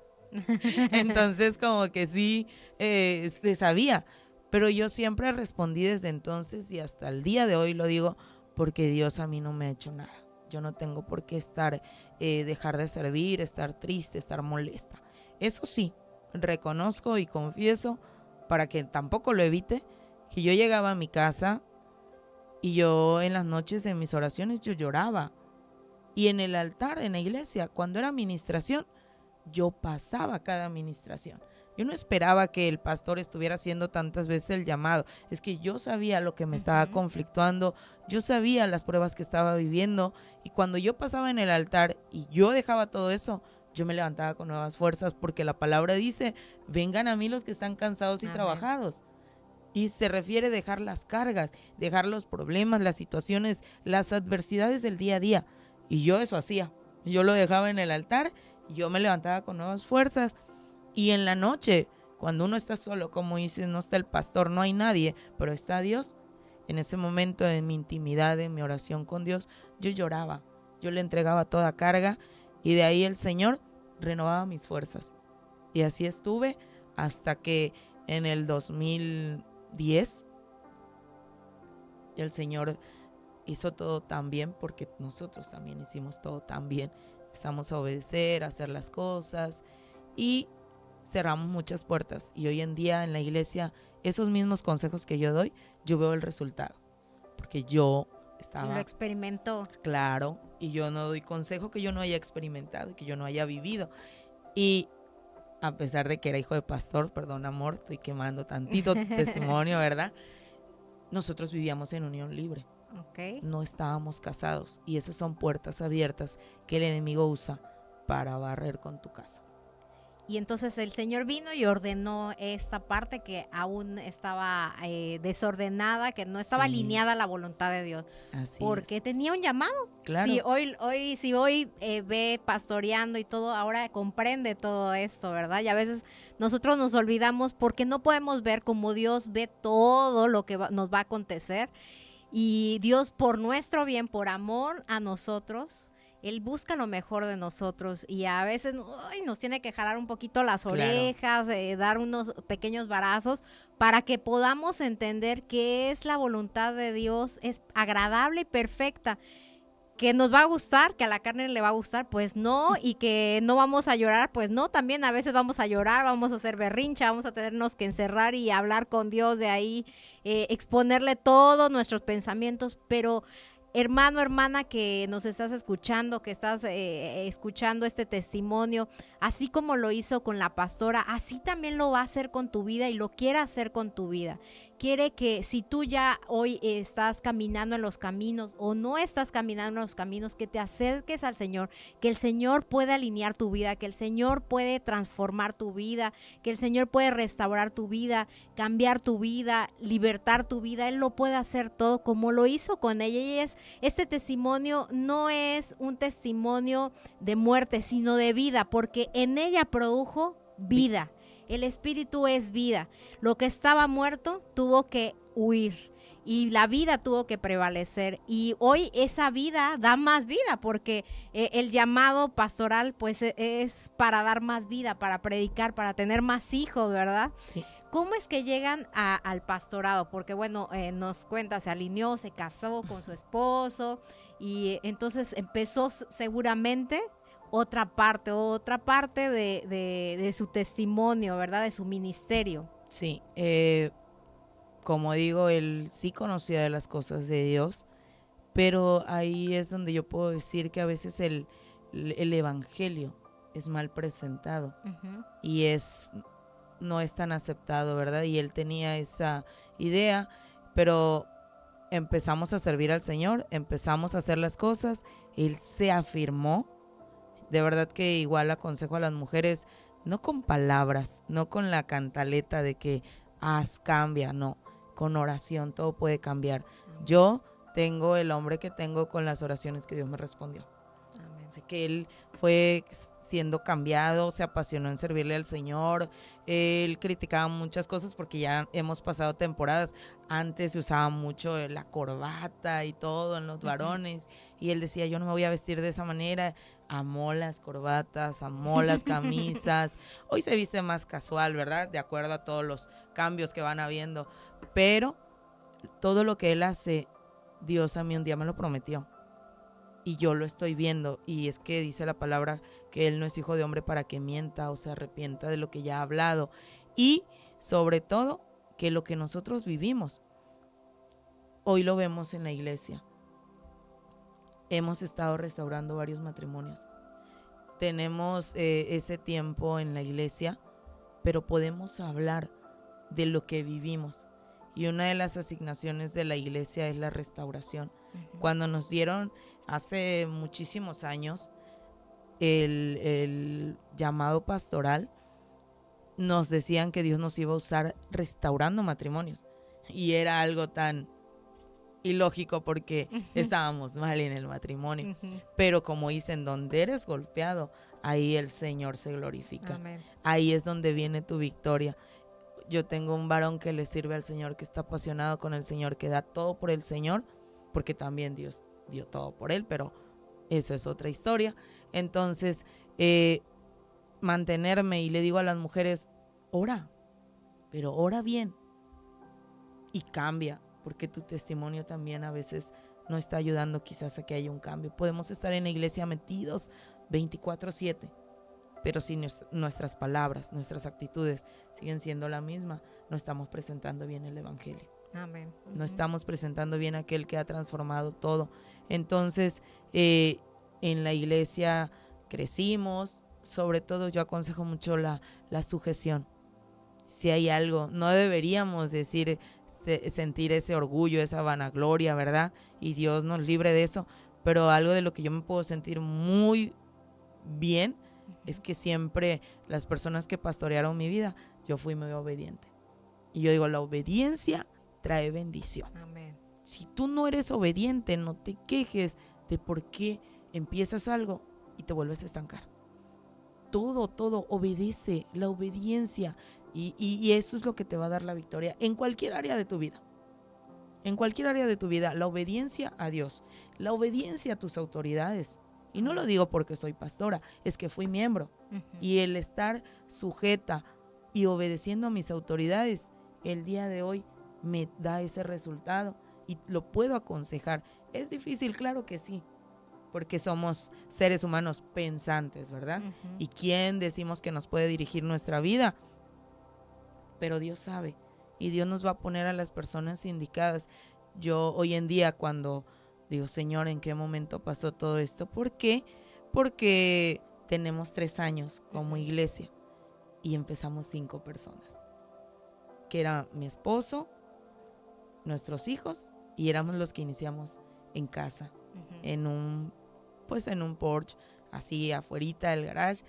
Entonces, como que sí, se sabía. Pero yo siempre respondí desde entonces, y hasta el día de hoy lo digo, porque Dios a mí no me ha hecho nada. Yo no tengo por qué dejar de servir, estar triste, estar molesta. Eso sí, reconozco y confieso, para que tampoco lo evite, que yo llegaba a mi casa y yo en las noches en mis oraciones yo lloraba. Y en el altar, en la iglesia, cuando era administración, yo pasaba cada administración. Yo no esperaba que el pastor estuviera haciendo tantas veces el llamado. Es que yo sabía lo que me estaba conflictuando, yo sabía las pruebas que estaba viviendo, y cuando yo pasaba en el altar y yo dejaba todo eso, yo me levantaba con nuevas fuerzas, porque la palabra dice, vengan a mí los que están cansados y trabajados. Y se refiere a dejar las cargas, dejar los problemas, las situaciones, las adversidades del día a día. Y yo eso hacía. Yo lo dejaba en el altar y yo me levantaba con nuevas fuerzas. Y en la noche, cuando uno está solo, como dices, no está el pastor, no hay nadie, pero está Dios, en ese momento de mi intimidad, en mi oración con Dios, yo lloraba. Yo le entregaba toda carga, y de ahí el Señor renovaba mis fuerzas. Y así estuve hasta que en el 2010 el Señor hizo todo tan bien, porque nosotros también hicimos todo tan bien. Empezamos a obedecer, a hacer las cosas, y cerramos muchas puertas. Y hoy en día en la iglesia, esos mismos consejos que yo doy, yo veo el resultado, porque yo estaba... Lo experimentó. Claro, y yo no doy consejo que yo no haya experimentado, que yo no haya vivido. Y a pesar de que era hijo de pastor, perdón amor, estoy quemando tantito tu testimonio, ¿verdad? Nosotros vivíamos en unión libre. No estábamos casados, y esas son puertas abiertas que el enemigo usa para barrer con tu casa. Y entonces el Señor vino y ordenó esta parte que aún estaba desordenada, que no estaba alineada a la voluntad de Dios. Así porque es. Tenía un llamado. Claro. Si hoy ve pastoreando y todo, ahora comprende todo esto, ¿verdad? Y a veces nosotros nos olvidamos porque no podemos ver como Dios ve todo lo que nos va a acontecer. Y Dios, por nuestro bien, por amor a nosotros, Él busca lo mejor de nosotros, y a veces nos tiene que jalar un poquito las orejas, dar unos pequeños varazos para que podamos entender qué es la voluntad de Dios, es agradable y perfecta. Que nos va a gustar, que a la carne le va a gustar, pues no, y que no vamos a llorar, pues no, también a veces vamos a llorar, vamos a hacer berrincha, vamos a tenernos que encerrar y hablar con Dios de ahí, exponerle todos nuestros pensamientos, pero hermano, hermana que nos estás escuchando, que estás escuchando este testimonio, así como lo hizo con la pastora, así también lo va a hacer con tu vida y lo quiere hacer con tu vida. Quiere que si tú ya hoy estás caminando en los caminos o no estás caminando en los caminos, que te acerques al Señor, que el Señor puede alinear tu vida, que el Señor puede transformar tu vida, que el Señor puede restaurar tu vida, cambiar tu vida, libertar tu vida. Él lo puede hacer todo como lo hizo con ella. Y este testimonio no es un testimonio de muerte, sino de vida, porque en ella produjo vida. El espíritu es vida. Lo que estaba muerto tuvo que huir y la vida tuvo que prevalecer. Y hoy esa vida da más vida, porque el llamado pastoral pues es para dar más vida, para predicar, para tener más hijos, ¿verdad? Sí. ¿Cómo es que llegan al pastorado? Porque bueno, nos cuenta, se alineó, se casó con su esposo y entonces empezó seguramente otra parte de su testimonio, ¿verdad? De su ministerio. Sí, como digo, él sí conocía de las cosas de Dios, pero ahí es donde yo puedo decir que a veces el evangelio es mal presentado Uh-huh. y no es tan aceptado, ¿verdad? Y él tenía esa idea, pero empezamos a servir al Señor, empezamos a hacer las cosas, él se afirmó. De verdad que igual aconsejo a las mujeres, no con palabras, no con la cantaleta de que haz, cambia, no, con oración todo puede cambiar. Yo tengo el hombre que tengo con las oraciones que Dios me respondió. Así que él fue siendo cambiado, se apasionó en servirle al Señor. Él criticaba muchas cosas porque ya hemos pasado temporadas. Antes se usaba mucho la corbata y todo en los varones. Y él decía, yo no me voy a vestir de esa manera. Amó las corbatas, amó las camisas. Hoy se viste más casual, ¿verdad? De acuerdo a todos los cambios que van habiendo. Pero todo lo que él hace, Dios a mí un día me lo prometió. Y yo lo estoy viendo, y es que dice la palabra que él no es hijo de hombre para que mienta o se arrepienta de lo que ya ha hablado. Y sobre todo, que lo que nosotros vivimos, hoy lo vemos en la iglesia. Hemos estado restaurando varios matrimonios. Tenemos ese tiempo en la iglesia, pero podemos hablar de lo que vivimos. Y una de las asignaciones de la iglesia es la restauración. Uh-huh. Cuando nos dieron hace muchísimos años el llamado pastoral, nos decían que Dios nos iba a usar restaurando matrimonios. Y era algo tan ilógico porque estábamos mal en el matrimonio. Pero como dicen, donde eres golpeado, ahí el Señor se glorifica. Amén. Ahí es donde viene tu victoria. Yo tengo un varón que le sirve al Señor, que está apasionado con el Señor, que da todo por el Señor, porque también Dios dio todo por él, pero eso es otra historia. Entonces, mantenerme, y le digo a las mujeres, ora, pero ora bien y cambia, porque tu testimonio también a veces no está ayudando quizás a que haya un cambio. Podemos estar en la iglesia metidos 24/7, pero si nuestras palabras, nuestras actitudes siguen siendo la misma, no estamos presentando bien el evangelio. Amén. Uh-huh. No estamos presentando bien a aquel que ha transformado todo. Entonces, en la iglesia crecimos. Sobre todo yo aconsejo mucho la sujeción. Si hay algo, no deberíamos sentir ese orgullo, esa vanagloria, ¿verdad? Y Dios nos libre de eso. Pero algo de lo que yo me puedo sentir muy bien es que siempre las personas que pastorearon mi vida, yo fui muy obediente. Y yo digo, la obediencia trae bendición. Amén. Si tú no eres obediente, no te quejes de por qué empiezas algo y te vuelves a estancar. Todo obedece, la obediencia. Y eso es lo que te va a dar la victoria en cualquier área de tu vida. En cualquier área de tu vida, la obediencia a Dios, la obediencia a tus autoridades. Y no lo digo porque soy pastora, es que fui miembro. Uh-huh. Y el estar sujeta y obedeciendo a mis autoridades, el día de hoy me da ese resultado y lo puedo aconsejar. ¿Es difícil? Claro que sí, porque somos seres humanos pensantes, ¿verdad? Uh-huh. ¿Y quién decimos que nos puede dirigir nuestra vida? Pero Dios sabe, y Dios nos va a poner a las personas indicadas. Yo hoy en día, cuando digo, Señor, ¿en qué momento pasó todo esto? ¿Por qué? Porque tenemos 3 años como iglesia y empezamos 5 personas, que era mi esposo, nuestros hijos, y éramos los que iniciamos en casa, uh-huh. en un porche, así afuerita del garage,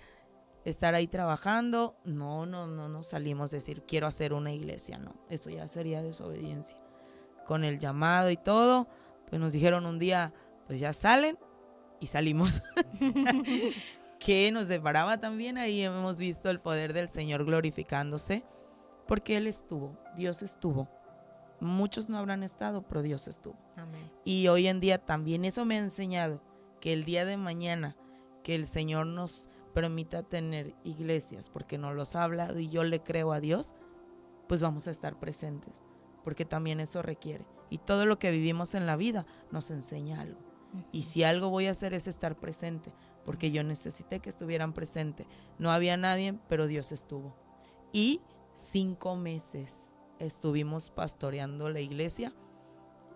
estar ahí trabajando. No salimos a decir, quiero hacer una iglesia, no, eso ya sería desobediencia. Con el llamado y todo, pues nos dijeron un día, pues ya salen, y salimos. Que nos separaba también, ahí hemos visto el poder del Señor glorificándose, porque Él estuvo, Dios estuvo. Muchos no habrán estado, pero Dios estuvo. Amén. Y hoy en día también eso me ha enseñado, que el día de mañana, que el Señor nos permita tener iglesias, porque nos los ha hablado y yo le creo a Dios, pues vamos a estar presentes, porque también eso requiere. Y todo lo que vivimos en la vida nos enseña algo. Y si algo voy a hacer es estar presente, porque yo necesité que estuvieran presentes. No había nadie, pero Dios estuvo. Y 5 meses estuvimos pastoreando la iglesia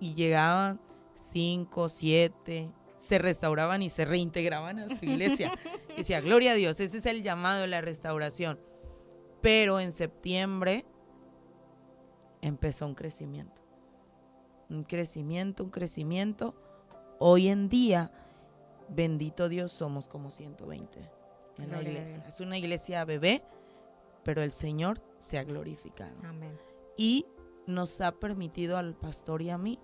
y llegaban 5, 7, se restauraban y se reintegraban a su iglesia. Decía, gloria a Dios, ese es el llamado de la restauración. Pero en septiembre empezó un crecimiento. Un crecimiento. Hoy en día, bendito Dios, somos como 120 en la iglesia. Es una iglesia bebé, pero el Señor se ha glorificado. Amén. Y nos ha permitido al pastor y a mí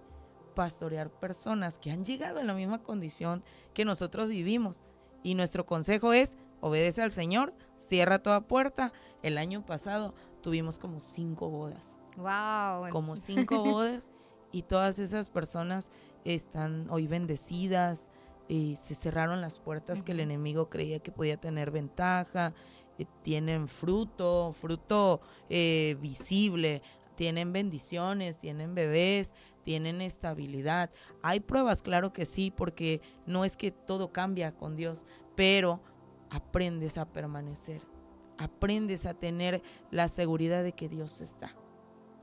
pastorear personas que han llegado en la misma condición que nosotros vivimos. Y nuestro consejo es, obedece al Señor, cierra toda puerta. El año pasado tuvimos como 5 bodas. Wow. Como 5 bodas, y todas esas personas están hoy bendecidas. Se cerraron las puertas que el enemigo creía que podía tener ventaja. Tienen fruto visible, tienen bendiciones, tienen bebés, tienen estabilidad. Hay pruebas, claro que sí, porque no es que todo cambia con Dios, pero aprendes a permanecer, aprendes a tener la seguridad de que Dios está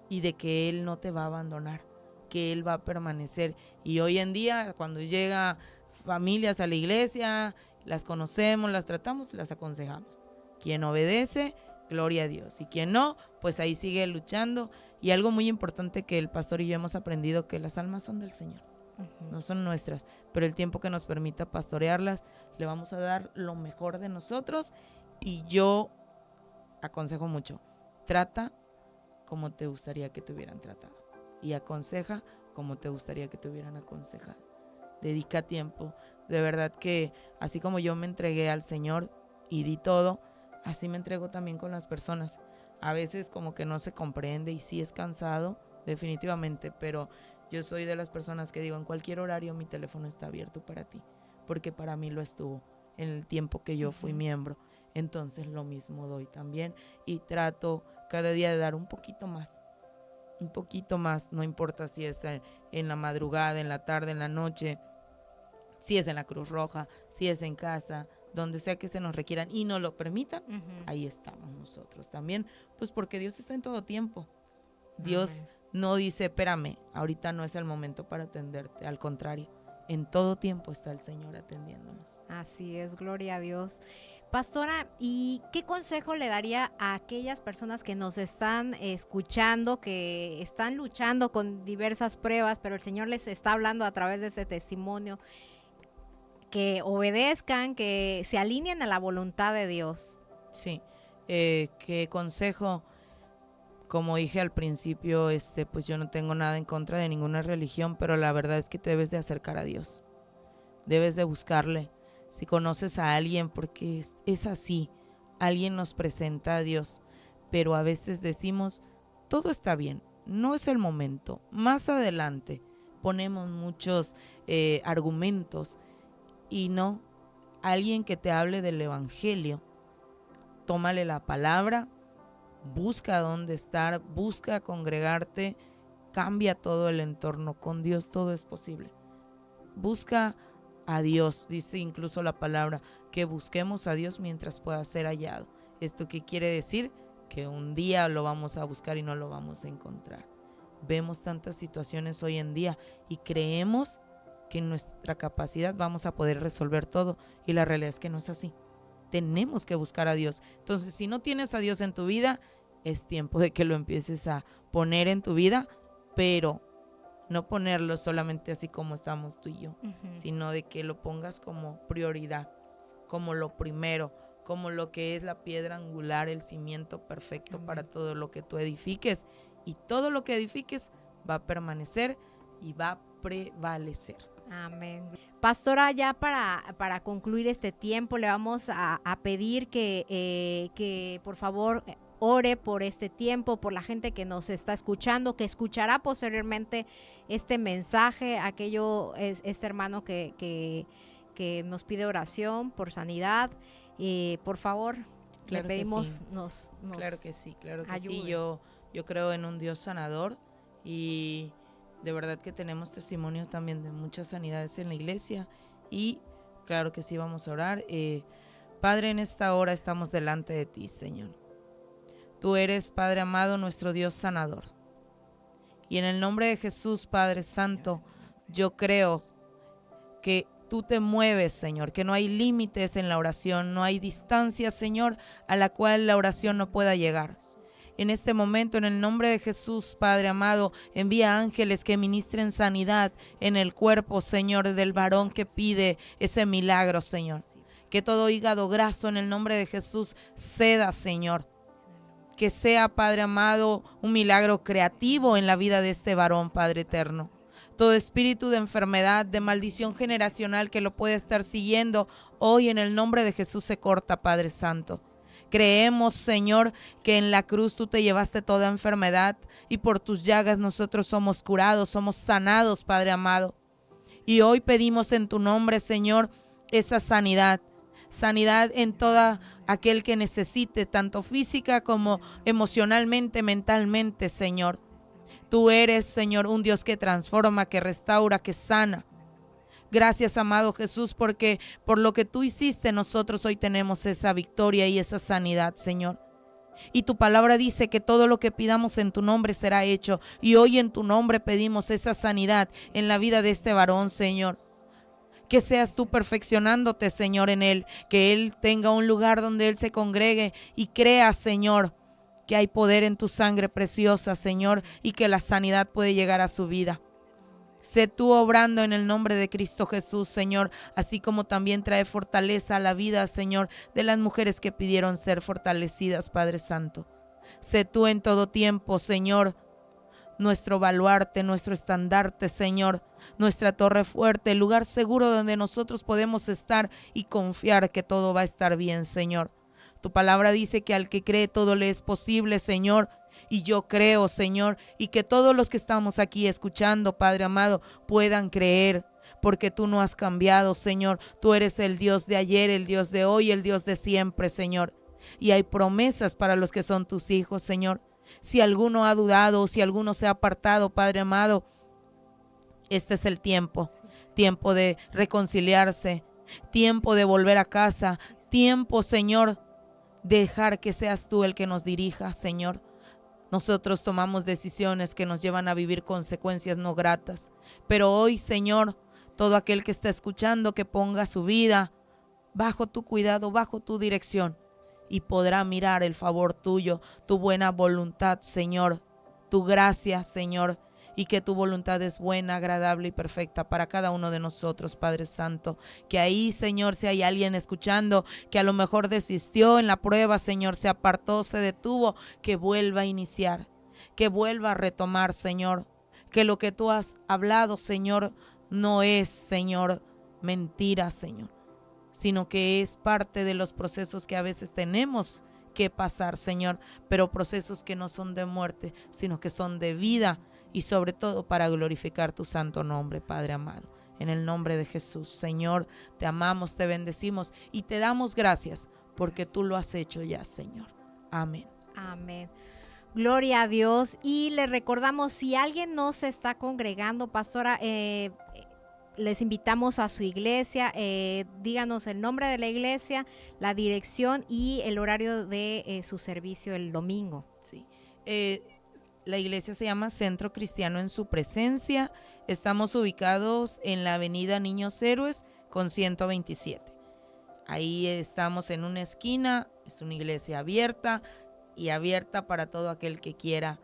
y de que Él no te va a abandonar, que Él va a permanecer. Y hoy en día, cuando llega familias a la iglesia, las conocemos, las tratamos y las aconsejamos. Quien obedece, gloria a Dios. Y quien no, pues ahí sigue luchando. Y algo muy importante que el pastor y yo hemos aprendido, que las almas son del Señor, no son nuestras. Pero el tiempo que nos permita pastorearlas, le vamos a dar lo mejor de nosotros. Y yo aconsejo mucho, trata como te gustaría que te hubieran tratado. Y aconseja como te gustaría que te hubieran aconsejado. Dedica tiempo. De verdad que así como yo me entregué al Señor y di todo, así me entrego también con las personas. A veces como que no se comprende y sí es cansado, definitivamente, pero yo soy de las personas que digo, en cualquier horario mi teléfono está abierto para ti, porque para mí lo estuvo en el tiempo que yo fui miembro. Entonces lo mismo doy también y trato cada día de dar un poquito más, no importa si es en la madrugada, en la tarde, en la noche, si es en la Cruz Roja, si es en casa, donde sea que se nos requieran y nos lo permitan, ahí estamos nosotros también, pues porque Dios está en todo tiempo. Dios no dice, espérame, ahorita no es el momento para atenderte, al contrario, en todo tiempo está el Señor atendiéndonos. Así es, gloria a Dios. Pastora, ¿y qué consejo le daría a aquellas personas que nos están escuchando, que están luchando con diversas pruebas, pero el Señor les está hablando a través de este testimonio? Que obedezcan, que se alineen a la voluntad de Dios. Sí, qué consejo. Como dije al principio, pues yo no tengo nada en contra de ninguna religión, pero la verdad es que te debes de acercar a Dios. Debes de buscarle. Si conoces a alguien, porque es así, alguien nos presenta a Dios, pero a veces decimos, todo está bien, no es el momento, más adelante. Ponemos muchos argumentos y no, alguien que te hable del evangelio, tómale la palabra, busca dónde estar, busca congregarte, cambia todo el entorno. Con Dios todo es posible. Busca a Dios, dice incluso la palabra, que busquemos a Dios mientras pueda ser hallado. ¿Esto qué quiere decir? Que un día lo vamos a buscar y no lo vamos a encontrar. Vemos tantas situaciones hoy en día y creemos que en nuestra capacidad vamos a poder resolver todo, y la realidad es que no es así. Tenemos que buscar a Dios. Entonces, si no tienes a Dios en tu vida, es tiempo de que lo empieces a poner en tu vida, pero no ponerlo solamente así como estamos tú y yo, sino de que lo pongas como prioridad, como lo primero, como lo que es la piedra angular, el cimiento perfecto para todo lo que tú edifiques, y todo lo que edifiques va a permanecer y va a prevalecer. Amén. Pastora, ya para concluir este tiempo, le vamos a pedir que por favor ore por este tiempo, por la gente que nos está escuchando, que escuchará posteriormente este mensaje, este hermano que nos pide oración por sanidad. Por favor, Claro le pedimos que sí. nos Claro que sí, ayude. sí. Yo creo en un Dios sanador y de verdad que tenemos testimonios también de muchas sanidades en la iglesia y claro que sí vamos a orar. Padre, en esta hora estamos delante de ti, Señor. Tú eres, Padre amado, nuestro Dios sanador. Y en el nombre de Jesús, Padre Santo, yo creo que tú te mueves, Señor, que no hay límites en la oración, no hay distancia, Señor, a la cual la oración no pueda llegar. En este momento, en el nombre de Jesús, Padre amado, envía ángeles que ministren sanidad en el cuerpo, Señor, del varón que pide ese milagro, Señor. Que todo hígado graso en el nombre de Jesús ceda, Señor. Que sea, Padre amado, un milagro creativo en la vida de este varón, Padre eterno. Todo espíritu de enfermedad, de maldición generacional que lo puede estar siguiendo, hoy en el nombre de Jesús se corta, Padre Santo. Creemos, Señor, que en la cruz tú te llevaste toda enfermedad y por tus llagas nosotros somos curados, somos sanados, Padre amado. Y hoy pedimos en tu nombre, Señor, esa sanidad. Sanidad en todo aquel que necesite, tanto física como emocionalmente, mentalmente, Señor. Tú eres, Señor, un Dios que transforma, que restaura, que sana. Gracias, amado Jesús, porque por lo que tú hiciste, nosotros hoy tenemos esa victoria y esa sanidad, Señor. Y tu palabra dice que todo lo que pidamos en tu nombre será hecho. Y hoy en tu nombre pedimos esa sanidad en la vida de este varón, Señor. Que seas tú perfeccionándote, Señor, en él. Que él tenga un lugar donde él se congregue y crea, Señor, que hay poder en tu sangre preciosa, Señor, y que la sanidad puede llegar a su vida. Sé tú obrando en el nombre de Cristo Jesús, Señor, así como también trae fortaleza a la vida, Señor, de las mujeres que pidieron ser fortalecidas, Padre Santo. Sé tú en todo tiempo, Señor, nuestro baluarte, nuestro estandarte, Señor, nuestra torre fuerte, el lugar seguro donde nosotros podemos estar y confiar que todo va a estar bien, Señor. Tu palabra dice que al que cree todo le es posible, Señor. Y yo creo, Señor, y que todos los que estamos aquí escuchando, Padre amado, puedan creer, porque tú no has cambiado, Señor. Tú eres el Dios de ayer, el Dios de hoy, el Dios de siempre, Señor. Y hay promesas para los que son tus hijos, Señor. Si alguno ha dudado, si alguno se ha apartado, Padre amado, este es el tiempo. Tiempo de reconciliarse, tiempo de volver a casa, tiempo, Señor, dejar que seas tú el que nos dirija, Señor. Nosotros tomamos decisiones que nos llevan a vivir consecuencias no gratas. Pero hoy, Señor, todo aquel que está escuchando, que ponga su vida bajo tu cuidado, bajo tu dirección, y podrá mirar el favor tuyo, tu buena voluntad, Señor, tu gracia, Señor, y que tu voluntad es buena, agradable y perfecta para cada uno de nosotros, Padre Santo. Que ahí, Señor, si hay alguien escuchando que a lo mejor desistió en la prueba, Señor, se apartó, se detuvo, que vuelva a iniciar, que vuelva a retomar, Señor. Que lo que tú has hablado, Señor, no es, Señor, mentira, Señor, sino que es parte de los procesos que a veces tenemos que pasar, Señor, pero procesos que no son de muerte, sino que son de vida y sobre todo para glorificar tu santo nombre, Padre amado. En el nombre de Jesús, Señor, te amamos, te bendecimos y te damos gracias porque tú lo has hecho ya, Señor. Amén. Amén. Gloria a Dios. Y le recordamos, si alguien no se está congregando, pastora, les invitamos a su iglesia. Díganos el nombre de la iglesia, la dirección y el horario de su servicio el domingo. Sí. La iglesia se llama Centro Cristiano en Su Presencia. Estamos ubicados en la avenida Niños Héroes con 127. Ahí estamos en una esquina. Es una iglesia abierta y abierta para todo aquel que quiera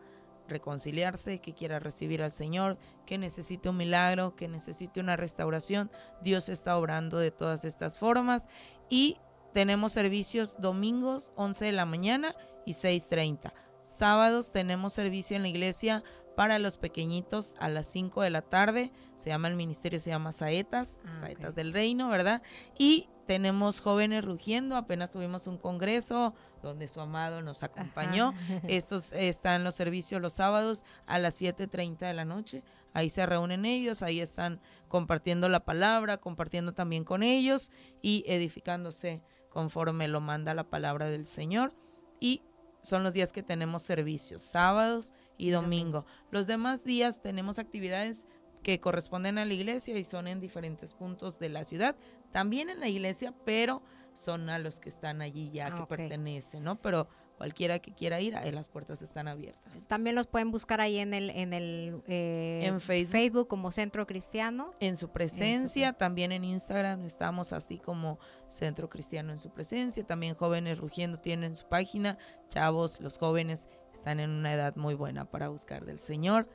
reconciliarse, que quiera recibir al Señor, que necesite un milagro, que necesite una restauración. Dios está obrando de todas estas formas y tenemos servicios domingos 11 de la mañana y 6:30. Sábados tenemos servicio en la iglesia para los pequeñitos a las 5 de la tarde. El ministerio se llama Saetas, Saetas del Reino, ¿verdad? Y tenemos Jóvenes Rugiendo. Apenas tuvimos un congreso donde su amado nos acompañó. Estos están los servicios los sábados a las 7:30 de la noche. Ahí se reúnen ellos, ahí están compartiendo la palabra, compartiendo también con ellos y edificándose conforme lo manda la palabra del Señor. Y son los días que tenemos servicios, sábados y domingo. Los demás días tenemos actividades que corresponden a la iglesia y son en diferentes puntos de la ciudad, también en la iglesia, pero son a los que están allí ya que pertenecen, ¿no? Pero cualquiera que quiera ir, las puertas están abiertas. También los pueden buscar ahí en en Facebook como Centro Cristiano. En su presencia, también en Instagram estamos así como Centro Cristiano en su presencia. También Jóvenes Rugiendo tienen su página. Chavos, los jóvenes están en una edad muy buena para buscar del Señor.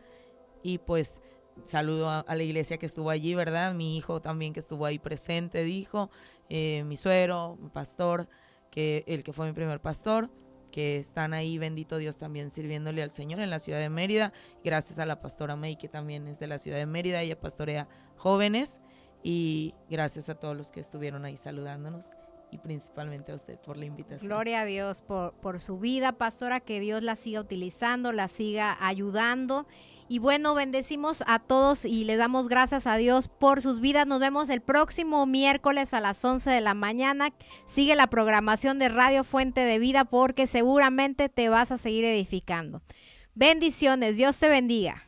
Y pues saludo a la iglesia que estuvo allí, ¿verdad? Mi hijo también que estuvo ahí presente, dijo, mi suegro, mi pastor, el que fue mi primer pastor, que están ahí, bendito Dios, también sirviéndole al Señor en la ciudad de Mérida. Gracias a la pastora May, que también es de la ciudad de Mérida, ella pastorea jóvenes, y gracias a todos los que estuvieron ahí saludándonos, y principalmente a usted por la invitación. Gloria a Dios por su vida, pastora, que Dios la siga utilizando, la siga ayudando. Y bueno, bendecimos a todos y les damos gracias a Dios por sus vidas. Nos vemos el próximo miércoles a las 11 de la mañana. Sigue la programación de Radio Fuente de Vida porque seguramente te vas a seguir edificando. Bendiciones, Dios te bendiga.